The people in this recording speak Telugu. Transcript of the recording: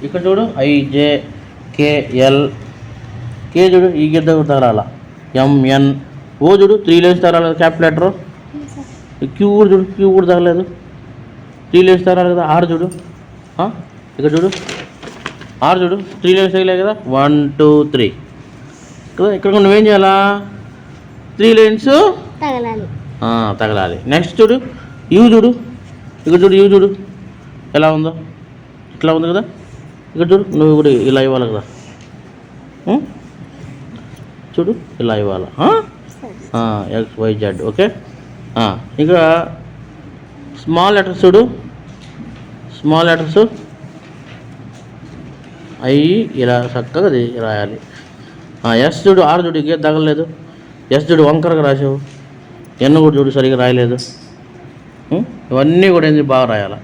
ఇక్కడ చూడు IJKL, కే చూడు ఈ గిద్ద తగలాల, MN, ఓ చూడు 3 లైన్స్ తగలాలి క్యాపిటల్ లెటర్, క్యూ కూడా చూడు, క్యూ కూడా తగలేదు, 3 లైన్స్ తగలాలి కదా. ఆర్ చూడు, ఇక్కడ చూడు ఆర్ చూడు 3 లైన్స్ తగిలాయి కదా, 1 2 3 కదా. ఇక్కడ నువ్వేం చేయాలా, 3 లైన్స్ తగలాలి. నెక్స్ట్ చూడు యూ చూడు, ఇక్కడ చూడు యూ చూడు ఎలా ఉందో, ఇట్లా ఉంది కదా. ఇక్కడ చూడు నువ్వు కూడా ఇలా ఇవ్వాలి కదా, చూడు ఇలా ఇవ్వాలి, XYZ. ఓకే. ఇంకా స్మాల్ లెటర్స్ చూడు, స్మాల్ లెటర్స్ అవి ఇలా చక్కగా రాయాలి. ఎస్ చూడు, ఆర్ చూడు ఇంకేం తగలలేదు, ఎస్ చూడు వంకరగా రాసావు, ఎన్ కూడా చూడు సరిగా రాయలేదు. ఇవన్నీ కూడా ఏంది బాగా రాయాలి.